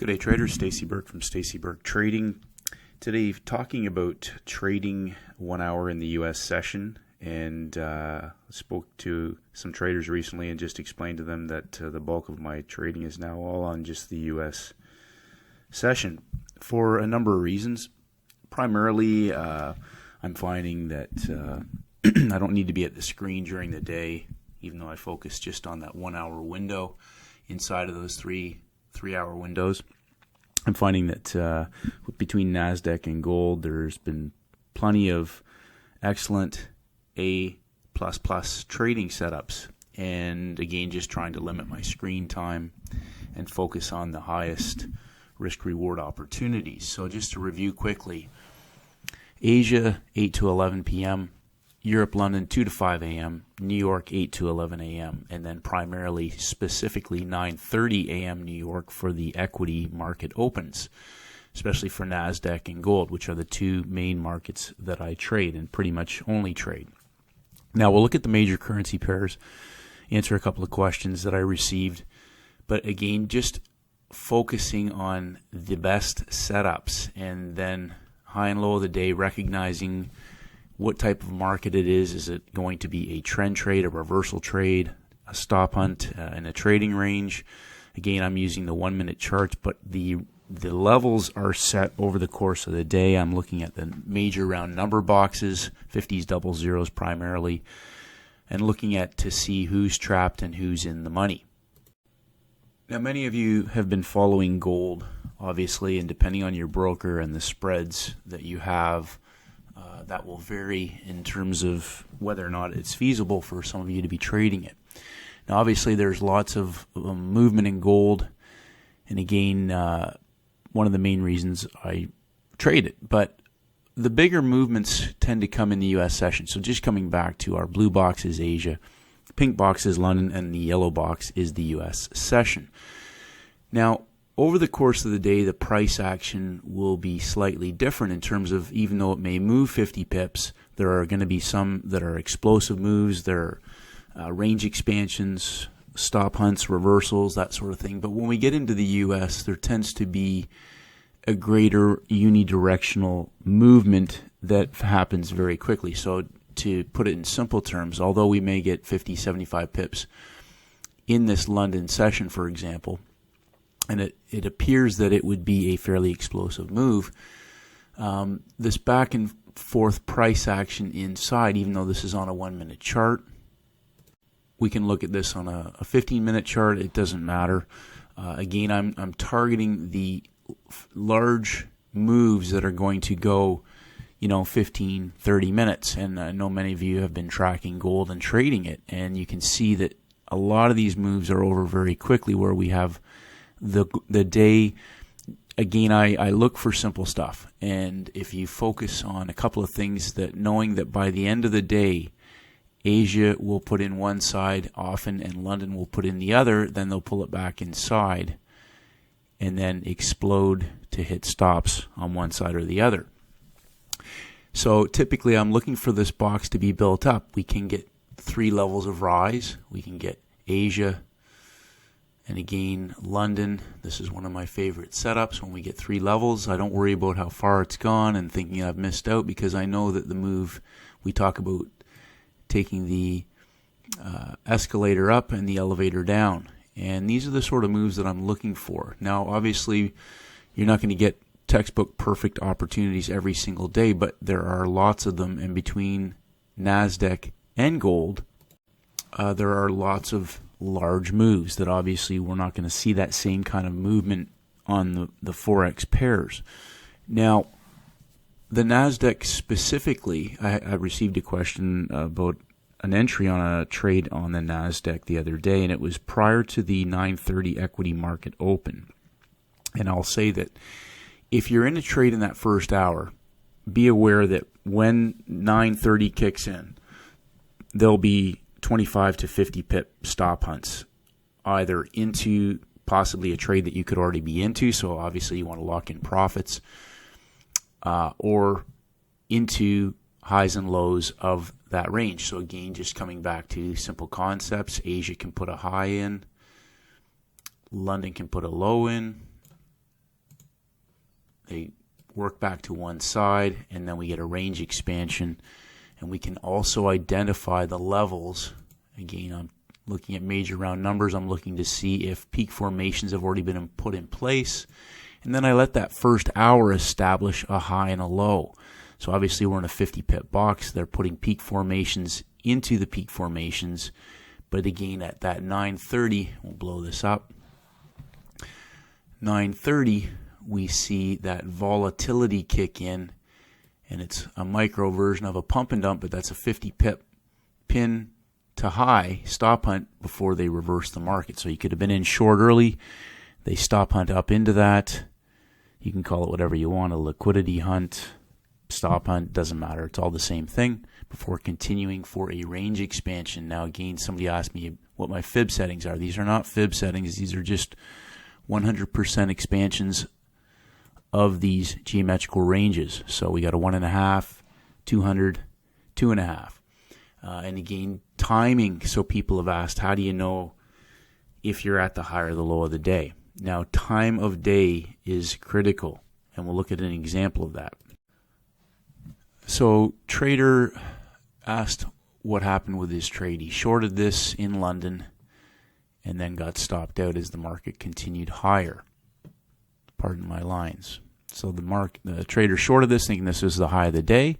Good day, traders. Stacey Burke from Stacey Burke Trading. Today, talking about trading 1 hour in the U.S. session, and spoke to some traders recently and just explained to them that the bulk of my trading is now all on just the U.S. session for a number of reasons. Primarily, I'm finding that I don't need to be at the screen during the day, even though I focus just on that 1 hour window inside of those three-hour windows. I'm finding that between NASDAQ and gold, there's been plenty of excellent A++ trading setups. And again, just trying to limit my screen time and focus on the highest risk-reward opportunities. So just to review quickly, Asia, 8 to 11 p.m., Europe, London, 2 to 5 a.m., New York, 8 to 11 a.m., and then primarily, specifically, 9:30 a.m. New York for the equity market opens, especially for NASDAQ and gold, which are the two main markets that I trade and pretty much only trade. Now, we'll look at the major currency pairs, answer a couple of questions that I received, but again, just focusing on the best setups and then high and low of the day, recognizing what type of market it is. Is it going to be a trend trade, a reversal trade, a stop hunt, in a trading range? Again, I'm using the 1 minute charts, but the levels are set over the course of the day. I'm looking at the major round number boxes, 50s, double zeros primarily, and looking at to see who's trapped and who's in the money. Now, many of you have been following gold, obviously, and depending on your broker and the spreads that you have, that will vary in terms of whether or not it's feasible for some of you to be trading it. Now, obviously, there's lots of movement in gold, and again, one of the main reasons I trade it. But the bigger movements tend to come in the U.S. session. So just coming back to our blue box is Asia, pink box is London, and the yellow box is the U.S. session. Now, over the course of the day, the price action will be slightly different in terms of, even though it may move 50 pips, there are going to be some that are explosive moves, there are range expansions, stop hunts, reversals, that sort of thing. But when we get into the U.S., there tends to be a greater unidirectional movement that happens very quickly. So to put it in simple terms, although we may get 50, 75 pips in this London session, for example, and it appears that it would be a fairly explosive move, this back and forth price action inside, even though this is on a 1 minute chart, we can look at this on a 15-minute chart. It doesn't matter. Again, I'm targeting the large moves that are going to go 15, 30 minutes. And I know many of you have been tracking gold and trading it, and you can see that a lot of these moves are over very quickly, where we have the day. Again, I look for simple stuff, and if you focus on a couple of things, that knowing that by the end of the day, Asia will put in one side often and London will put in the other, then they'll pull it back inside and then explode to hit stops on one side or the other. So typically I'm looking for this box to be built up. We can get 3 levels of rise. We can get Asia, and again, London. This is one of my favorite setups. When we get 3 levels, I don't worry about how far it's gone and thinking I've missed out, because I know that the move, we talk about taking the escalator up and the elevator down. And these are the sort of moves that I'm looking for. Now, obviously, you're not going to get textbook perfect opportunities every single day, but there are lots of them. And between NASDAQ and gold, there are lots of large moves that obviously we're not going to see that same kind of movement on the Forex pairs. Now, the NASDAQ specifically, I received a question about an entry on a trade on the NASDAQ the other day, and it was prior to the 9:30 equity market open. And I'll say that if you're in a trade in that first hour, be aware that when 9:30 kicks in, there'll be 25 to 50 pip stop hunts, either into possibly a trade that you could already be into, so obviously you want to lock in profits, or into highs and lows of that range. So again, just coming back to simple concepts, Asia can put a high in, London can put a low in, they work back to one side, and then we get a range expansion. And we can also identify the levels. Again, I'm looking at major round numbers. I'm looking to see if peak formations have already been put in place. And then I let that first hour establish a high and a low. So obviously we're in a 50 pip box. They're putting peak formations into the peak formations. But again, at that 9:30, we'll blow this up. 9:30, we see that volatility kick in. And it's a micro version of a pump and dump, but that's a 50 pip pin to high stop hunt before they reverse the market. So you could have been in short early. They stop hunt up into that. You can call it whatever you want, a liquidity hunt, stop hunt, doesn't matter. It's all the same thing before continuing for a range expansion. Now, again, somebody asked me what my fib settings are. These are not fib settings. These are just 100% expansions of these geometrical ranges. So we got a 1.5, 200, 2.5. And again, timing. So people have asked, how do you know if you're at the high or the low of the day? Now, time of day is critical, and we'll look at an example of that. So trader asked what happened with his trade. He shorted this in London and then got stopped out as the market continued higher. Pardon my lines. So the trader shorted this thinking this was the high of the day,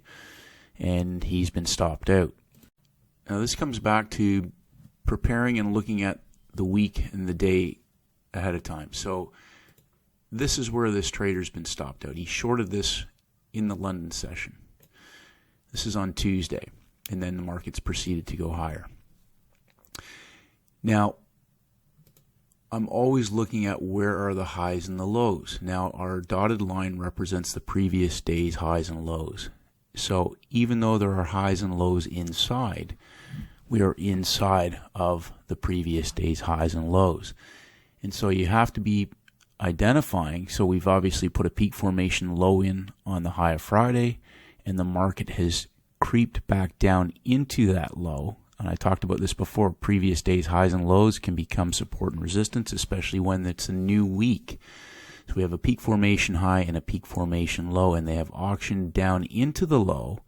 and he's been stopped out. Now this comes back to preparing and looking at the week and the day ahead of time. So this is where this trader's been stopped out. He shorted this in the London session. This is on Tuesday, and then the market's proceeded to go higher. Now, I'm always looking at where are the highs and the lows. Now, our dotted line represents the previous day's highs and lows. So even though there are highs and lows inside, we are inside of the previous day's highs and lows. And so you have to be identifying. So we've obviously put a peak formation low in on the high of Friday, and the market has creeped back down into that low. And I talked about this before. Previous days' highs and lows can become support and resistance, especially when it's a new week. So we have a peak formation high and a peak formation low, and they have auctioned down into the low.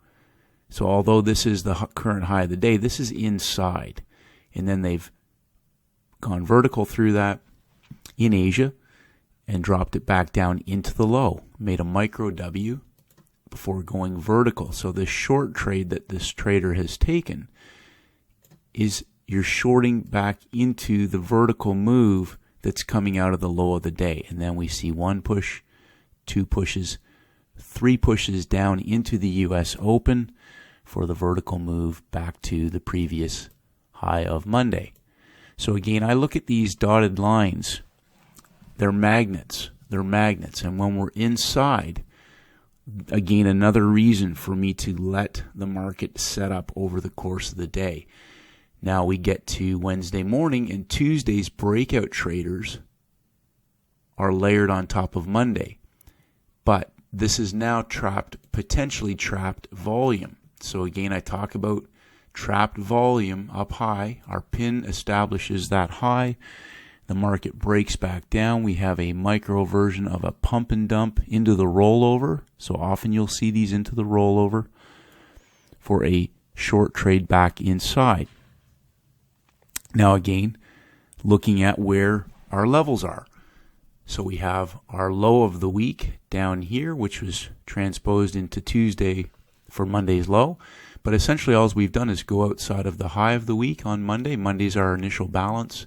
So although this is the current high of the day, this is inside. And then they've gone vertical through that in Asia and dropped it back down into the low. Made a micro W before going vertical. So this short trade that this trader has taken is you're shorting back into the vertical move that's coming out of the low of the day. And then we see one push, two pushes, three pushes down into the US Open for the vertical move back to the previous high of Monday. So again, I look at these dotted lines. They're magnets. They're magnets. And when we're inside, again, another reason for me to let the market set up over the course of the day. Now we get to Wednesday morning, and Tuesday's breakout traders are layered on top of Monday. But this is now potentially trapped volume. So again, I talk about trapped volume up high. Our pin establishes that high. The market breaks back down. We have a micro version of a pump and dump into the rollover. So often you'll see these into the rollover for a short trade back inside. Now again, looking at where our levels are. So we have our low of the week down here, which was transposed into Tuesday for Monday's low. But essentially all we've done is go outside of the high of the week on Monday. Monday's our initial balance,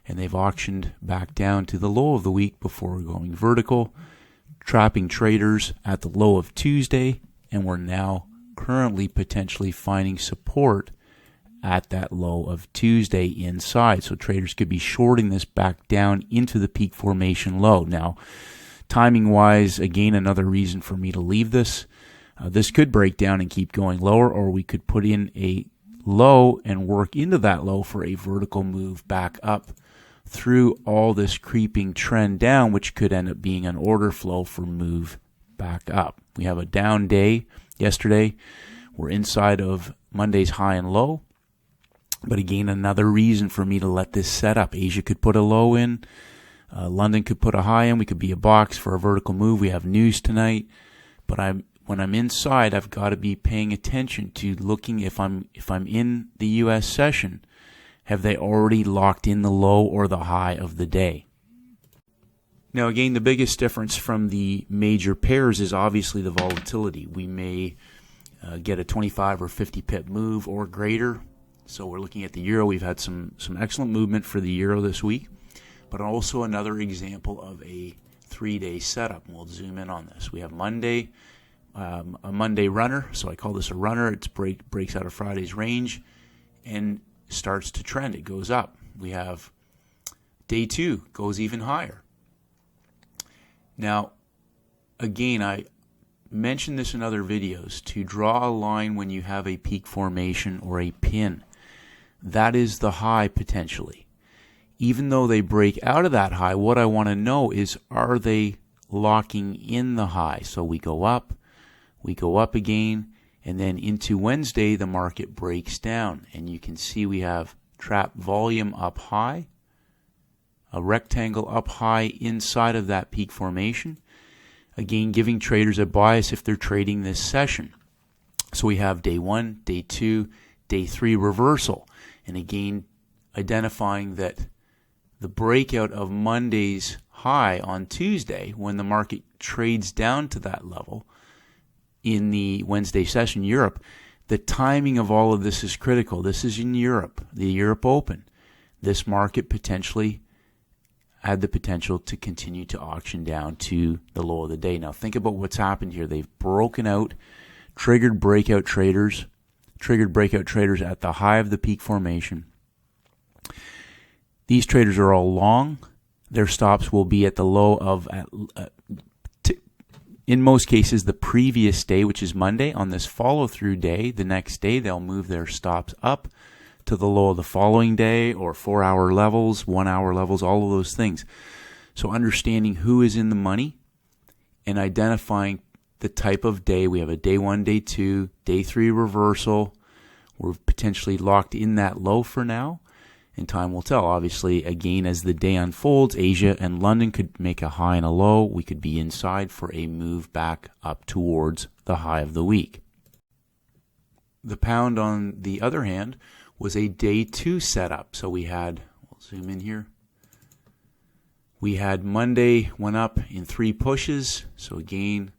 and they've auctioned back down to the low of the week before going vertical, trapping traders at the low of Tuesday, and we're now currently potentially finding support at that low of Tuesday inside. So traders could be shorting this back down into the peak formation low. Now, timing-wise, again, another reason for me to leave this. This could break down and keep going lower, or we could put in a low and work into that low for a vertical move back up through all this creeping trend down, which could end up being an order flow for move back up. We have a down day yesterday. We're inside of Monday's high and low. But again, another reason for me to let this set up. Asia could put a low in. London could put a high in. We could be a box for a vertical move. We have news tonight. But when I'm inside, I've got to be paying attention to looking if I'm in the U.S. session, have they already locked in the low or the high of the day? Now, again, the biggest difference from the major pairs is obviously the volatility. We may get a 25 or 50 pip move or greater. So we're looking at the euro. We've had some excellent movement for the euro this week, but also another example of a 3-day setup. And we'll zoom in on this. We have Monday, a Monday runner. So I call this a runner. It breaks out of Friday's range and starts to trend. It goes up. We have day 2, goes even higher. Now, again, I mentioned this in other videos, to draw a line when you have a peak formation or a pin. That is the high potentially. Even though they break out of that high, what I want to know is, are they locking in the high? So we go up again, and then into Wednesday, the market breaks down. And you can see we have trap volume up high, a rectangle up high inside of that peak formation. Again, giving traders a bias if they're trading this session. So we have day 1, day 2, day 3 reversal. And again, identifying that the breakout of Monday's high on Tuesday, when the market trades down to that level in the Wednesday session, Europe, the timing of all of this is critical. This is in Europe, the Europe Open. This market potentially had the potential to continue to auction down to the low of the day. Now think about what's happened here. They've broken out, triggered breakout traders at the high of the peak formation. These traders are all long. Their stops will be at the low of, in most cases, the previous day, which is Monday. On this follow-through day, the next day, they'll move their stops up to the low of the following day, or 4-hour levels, 1-hour levels, all of those things. So understanding who is in the money and identifying the type of day. We have a day 1, day 2, day 3 reversal. We're potentially locked in that low for now, and time will tell. Obviously, again, as the day unfolds, Asia and London could make a high and a low. We could be inside for a move back up towards the high of the week. The pound, on the other hand, was a day 2 setup. So we had, we'll zoom in here. We had Monday went up in 3 pushes. So again,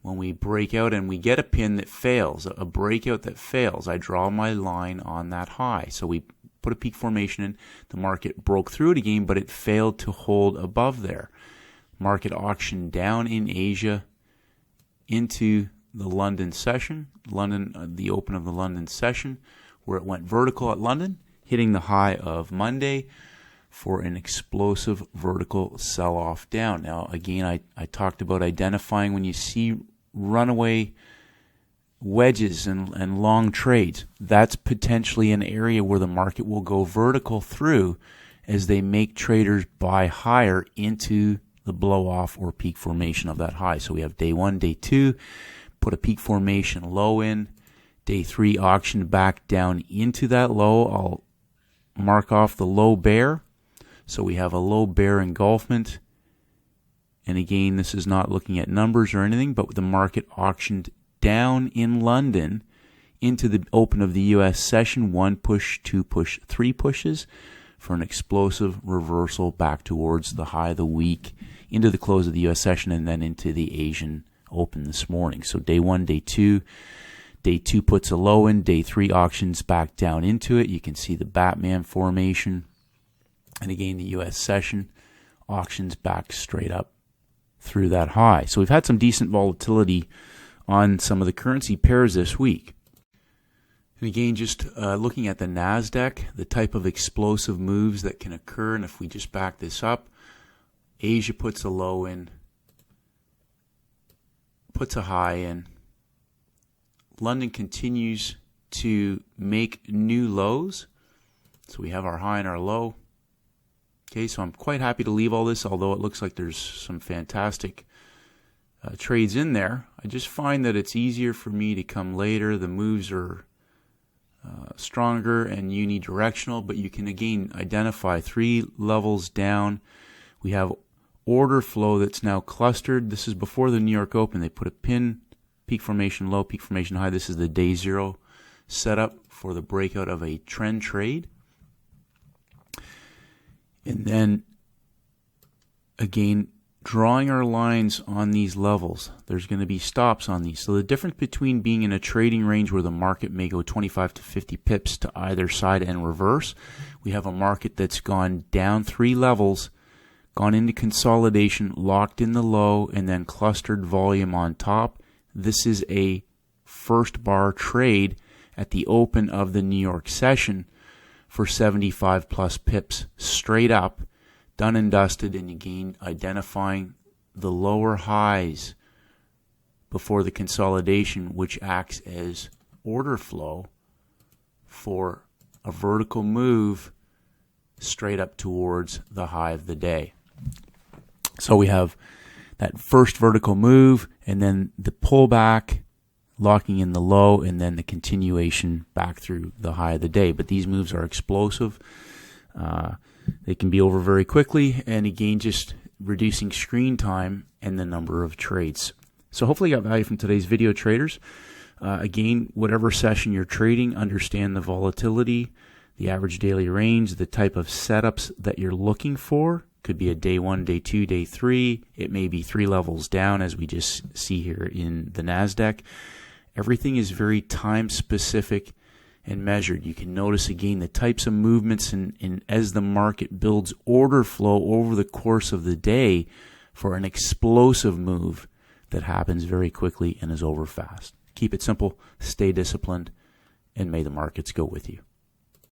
when we break out and we get a pin that fails, a breakout that fails, I draw my line on that high. So we put a peak formation in. The market broke through it again, but it failed to hold above there. Market auctioned down in Asia into the London session, the open of the London session, where it went vertical at London, hitting the high of Monday for an explosive vertical sell-off down. Now, again, I talked about identifying when you see runaway wedges and long trades. That's potentially an area where the market will go vertical through as they make traders buy higher into the blow-off or peak formation of that high. So we have day 1, day 2, put a peak formation low in. Day 3 auctioned back down into that low. I'll mark off the low bear. So we have a low bear engulfment. And again, this is not looking at numbers or anything, but the market auctioned down in London into the open of the U.S. session. 1 push, 2 push, 3 pushes for an explosive reversal back towards the high of the week, into the close of the U.S. session, and then into the Asian Open this morning. So day 1, day 2. Day 2 puts a low in. Day 3 auctions back down into it. You can see the Batman formation. And again, the U.S. session auctions back straight up through that high. So we've had some decent volatility on some of the currency pairs this week. And again, just looking at the NASDAQ, the type of explosive moves that can occur. And if we just back this up, Asia puts a low in, puts a high in. London continues to make new lows. So we have our high and our low. Okay, so I'm quite happy to leave all this, although it looks like there's some fantastic trades in there. I just find that it's easier for me to come later. The moves are stronger and unidirectional, but you can again identify 3 levels down. We have order flow that's now clustered. This is before the New York Open. They put a pin, peak formation low, peak formation high. This is the day zero setup for the breakout of a trend trade. And then, again, drawing our lines on these levels. There's going to be stops on these. So the difference between being in a trading range where the market may go 25 to 50 pips to either side and reverse, we have a market that's gone down 3 levels, gone into consolidation, locked in the low, and then clustered volume on top. This is a first bar trade at the open of the New York session for 75 plus pips straight up, done and dusted, and again identifying the lower highs before the consolidation, which acts as order flow for a vertical move straight up towards the high of the day. So we have that first vertical move, and then the pullback, locking in the low, and then the continuation back through the high of the day. But these moves are explosive. They can be over very quickly, and again, just reducing screen time and the number of trades. So hopefully you got value from today's video, traders. Again, whatever session you're trading, understand the volatility, the average daily range, the type of setups that you're looking for. Could be a day 1, day 2, day 3. It may be 3 levels down, as we just see here in the NASDAQ. Everything is very time specific and measured. You can notice again the types of movements in as the market builds order flow over the course of the day for an explosive move that happens very quickly and is over fast. Keep it simple, stay disciplined, and may the markets go with you.